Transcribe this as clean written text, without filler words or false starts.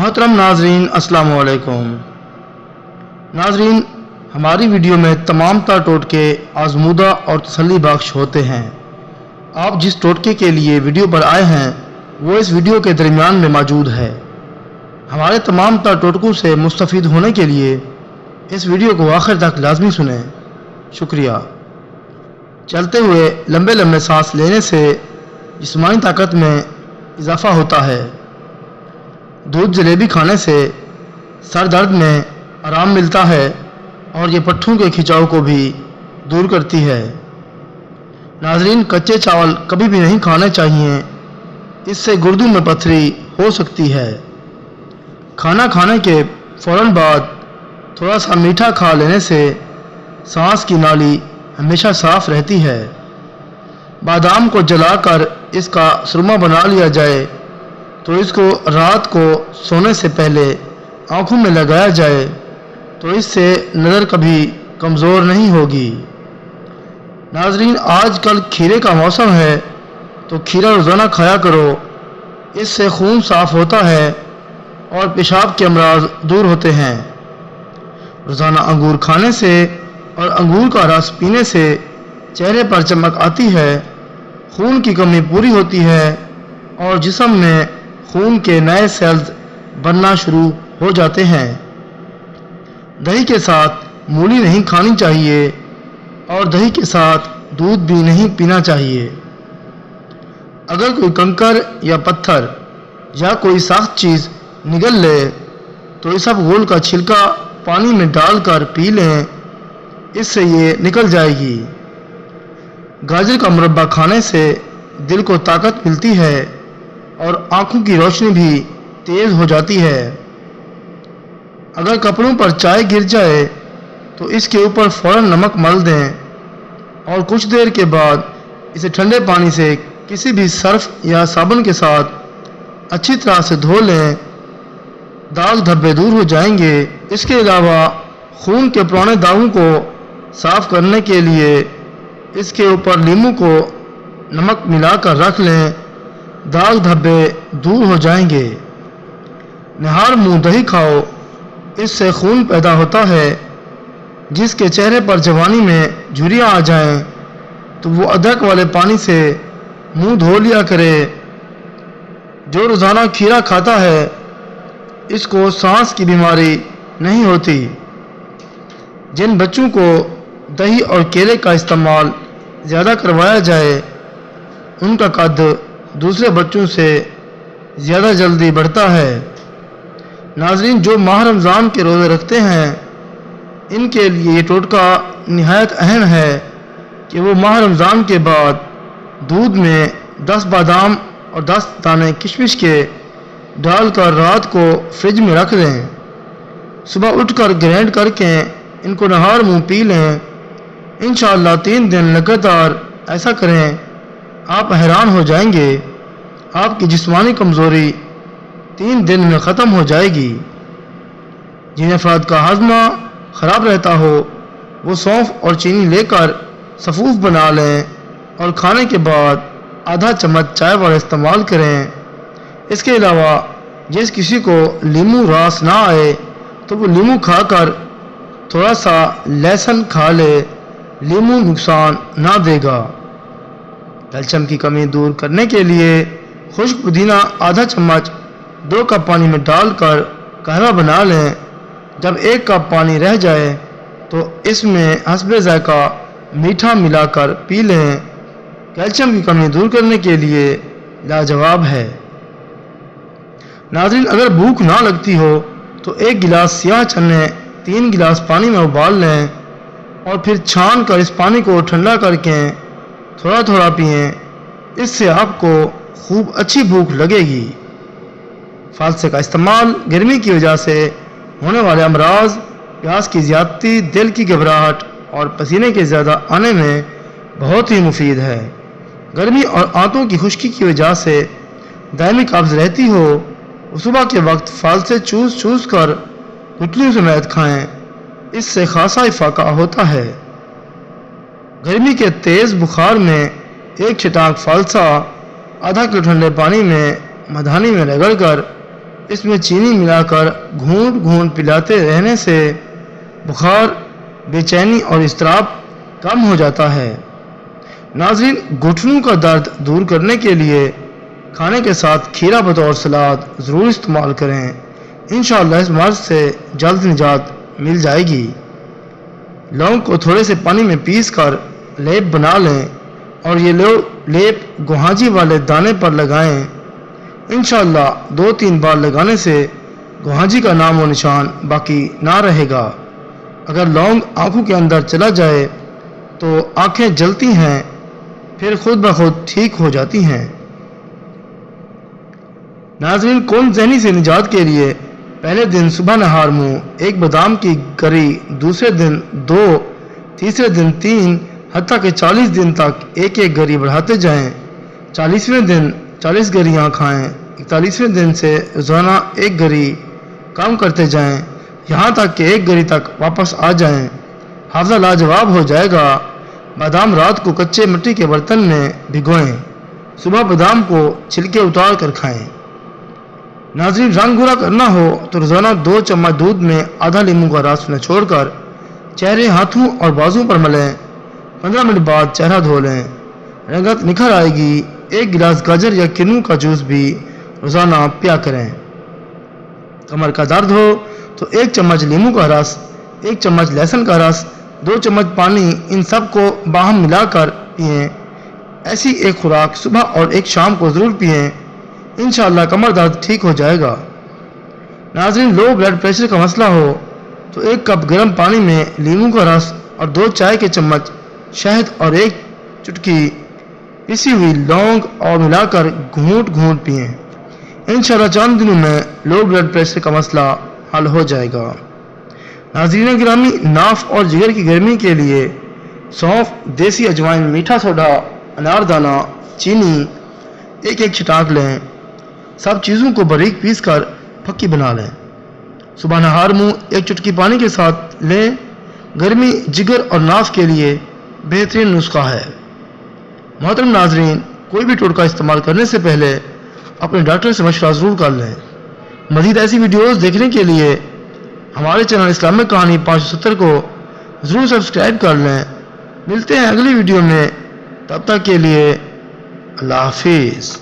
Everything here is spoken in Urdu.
محترم ناظرین السلام علیکم۔ ناظرین، ہماری ویڈیو میں تمام تر ٹوٹکے آزمودہ اور تسلی بخش ہوتے ہیں۔ آپ جس ٹوٹکے کے لیے ویڈیو پر آئے ہیں وہ اس ویڈیو کے درمیان میں موجود ہے۔ ہمارے تمام تر ٹوٹکوں سے مستفید ہونے کے لیے اس ویڈیو کو آخر تک لازمی سنیں۔ شکریہ۔ چلتے ہوئے لمبے لمبے سانس لینے سے جسمانی طاقت میں اضافہ ہوتا ہے۔ دودھ جلیبی کھانے سے سر درد میں آرام ملتا ہے اور یہ پٹھوں کے کھچاؤ کو بھی دور کرتی ہے۔ ناظرین، کچے چاول کبھی بھی نہیں کھانے چاہیے، اس سے گردوں میں پتھری ہو سکتی ہے۔ کھانا کھانے کے فوراً بعد تھوڑا سا میٹھا کھا لینے سے سانس کی نالی ہمیشہ صاف رہتی ہے۔ بادام کو جلا کر اس کا سرما بنا لیا جائے تو اس کو رات کو سونے سے پہلے آنکھوں میں لگایا جائے تو اس سے نظر کبھی کمزور نہیں ہوگی۔ ناظرین، آج کل کھیرے کا موسم ہے تو کھیرا روزانہ کھایا کرو، اس سے خون صاف ہوتا ہے اور پیشاب کے امراض دور ہوتے ہیں۔ روزانہ انگور کھانے سے اور انگور کا رس پینے سے چہرے پر چمک آتی ہے، خون کی کمی پوری ہوتی ہے اور جسم میں خون کے نئے سیلز بننا شروع ہو جاتے ہیں۔ دہی کے ساتھ مولی نہیں کھانی چاہیے اور دہی کے ساتھ دودھ بھی نہیں پینا چاہیے۔ اگر کوئی کنکر یا پتھر یا کوئی سخت چیز نگل لے تو اسبگول کا چھلکا پانی میں ڈال کر پی لیں، اس سے یہ نکل جائے گی۔ گاجر کا مربع کھانے سے دل کو طاقت ملتی ہے اور آنکھوں کی روشنی بھی تیز ہو جاتی ہے۔ اگر کپڑوں پر چائے گر جائے تو اس کے اوپر فوراً نمک مل دیں اور کچھ دیر کے بعد اسے ٹھنڈے پانی سے کسی بھی صرف یا صابن کے ساتھ اچھی طرح سے دھو لیں، داغ دھبے دور ہو جائیں گے۔ اس کے علاوہ خون کے پرانے داغوں کو صاف کرنے کے لیے اس کے اوپر لیموں کو نمک ملا کر رکھ لیں، داغ دھبے دور ہو جائیں گے۔ نہار منہ دہی کھاؤ، اس سے خون پیدا ہوتا ہے۔ جس کے چہرے پر جوانی میں جھریاں آ جائیں تو وہ ادرک والے پانی سے منہ دھو لیا کرے۔ جو روزانہ کھیرا کھاتا ہے اس کو سانس کی بیماری نہیں ہوتی۔ جن بچوں کو دہی اور کیلے کا استعمال زیادہ کروایا جائے ان کا قد دوسرے بچوں سے زیادہ جلدی بڑھتا ہے۔ ناظرین، جو ماہ رمضان کے روزے رکھتے ہیں ان کے لیے یہ ٹوٹکا نہایت اہم ہے کہ وہ ماہ رمضان کے بعد دودھ میں 10 بادام اور 10 دانے کشمش کے ڈال کر رات کو فریج میں رکھ دیں، صبح اٹھ کر گرینڈ کر کے ان کو نہار منہ پی لیں۔ انشاءاللہ 3 دن لگاتار ایسا کریں، آپ حیران ہو جائیں گے، آپ کی جسمانی کمزوری 3 دن میں ختم ہو جائے گی۔ جن افراد کا ہاضمہ خراب رہتا ہو وہ سونف اور چینی لے کر سفوف بنا لیں اور کھانے کے بعد آدھا چمچ چائے والا استعمال کریں۔ اس کے علاوہ جس کسی کو لیموں راس نہ آئے تو وہ لیموں کھا کر تھوڑا سا لہسن کھا لے، لیموں نقصان نہ دے گا۔ کیلشیم کی کمی دور کرنے کے لیے خشک پودینہ آدھا چمچ 2 کپ پانی میں ڈال کر قہوہ بنا لیں۔ جب 1 کپ پانی رہ جائے تو اس میں حسب ذائقہ میٹھا ملا کر پی لیں۔ کیلشیم کی کمی دور کرنے کے لیے لاجواب ہے۔ ناظرین، اگر بھوک نہ لگتی ہو تو 1 گلاس سیاہ چنے 3 گلاس پانی میں ابال لیں اور پھر چھان کر اس پانی کو ٹھنڈا کر کے تھوڑا تھوڑا پئیں، اس سے آپ کو خوب اچھی بھوک لگے گی۔ فالسے کا استعمال گرمی کی وجہ سے ہونے والے امراض، پیاس کی زیادتی، دل کی گھبراہٹ اور پسینے کے زیادہ آنے میں بہت ہی مفید ہے۔ گرمی اور آنتوں کی خشکی کی وجہ سے دائمی قبض رہتی ہو، صبح کے وقت فالسے چوس کر گٹلیوں سمیت کھائیں، اس سے خاصا افاقہ ہوتا ہے۔ گرمی کے تیز بخار میں 1 چھٹانک فالسا آدھا کلو ٹھنڈے پانی میں مدھانی میں رگڑ کر اس میں چینی ملا کر گھونٹ گھونٹ پلاتے رہنے سے بخار، بے چینی اور اضطراب کم ہو جاتا ہے۔ ناظرین، گھٹنوں کا درد دور کرنے کے لیے کھانے کے ساتھ کھیرا بطور سلاد ضرور استعمال کریں۔ انشاءاللہ اس مرض سے جلد نجات مل جائے گی۔ لونگ کو تھوڑے سے پانی میں پیس کر لیپ بنا لیں اور یہ لیپ گوہانجی والے دانے پر لگائیں۔ انشاءاللہ 2-3 بار لگانے سے گوہانجی کا نام و نشان باقی نہ رہے گا۔ اگر لونگ آنکھوں کے اندر چلا جائے تو آنکھیں جلتی ہیں، پھر خود بخود ٹھیک ہو جاتی ہیں۔ ناظرین، کون ذہنی سے نجات کے لیے پہلے دن صبح نہار منہ 1 بادام کی گری، دوسرے دن 2، تیسرے دن 3، حتیٰ کہ 40 دن تک 1 گری بڑھاتے جائیں۔ 40ویں دن 40 گریاں کھائیں۔ 41ویں دن سے روزانہ 1 گری کم کرتے جائیں، یہاں تک کہ 1 گری تک واپس آ جائیں۔ حافظہ لاجواب ہو جائے گا۔ بادام رات کو کچے مٹی کے برتن میں بھگوئیں، صبح بادام کو چھلکے اتار کر کھائیں۔ ناظرین، رنگ گورا کرنا ہو تو روزانہ 2 چمچ دودھ میں آدھا لیموں کا رس نچوڑ کر چہرے، ہاتھوں اور بازوں پر ملیں۔ 15 منٹ بعد چہرہ دھو لیں، رنگت نکھر آئے گی۔ 1 گلاس گاجر یا کنو کا جوس بھی روزانہ پیا کریں۔ کمر کا درد ہو تو 1 چمچ لیموں کا رس، 1 چمچ لہسن کا رس، 2 چمچ پانی، ان سب کو باہم ملا کر پئیں۔ ایسی ایک خوراک صبح اور ایک شام کو ضرور پئیں، انشاءاللہ کمر درد ٹھیک ہو جائے گا۔ ناظرین، لو بلڈ پریشر کا مسئلہ ہو تو 1 کپ گرم پانی میں لیموں کا رس اور 2 چائے کے چمچ شہد اور 1 چٹکی پسی ہوئی لونگ اور ملا کر گھونٹ گھونٹ پئیں۔ انشاءاللہ چند دنوں میں لو بلڈ پریشر کا مسئلہ حل ہو جائے گا۔ ناظرین گرامی، ناف اور جگر کی گرمی کے لیے سونف، دیسی اجوائن، میٹھا سوڈا، انار دانہ، چینی 1-1 چھٹانک لیں۔ سب چیزوں کو باریک پیس کر پھکی بنا لیں۔ صبح نہار منہ 1 چٹکی پانی کے ساتھ لیں۔ گرمی، جگر اور ناف کے لیے بہترین نسخہ ہے۔ محترم ناظرین، کوئی بھی ٹوٹکا استعمال کرنے سے پہلے اپنے ڈاکٹر سے مشورہ ضرور کر لیں۔ مزید ایسی ویڈیوز دیکھنے کے لیے ہمارے چینل اسلامک کہانی 570 کو ضرور سبسکرائب کر لیں۔ ملتے ہیں اگلی ویڈیو میں، تب تک کے لیے اللہ حافظ۔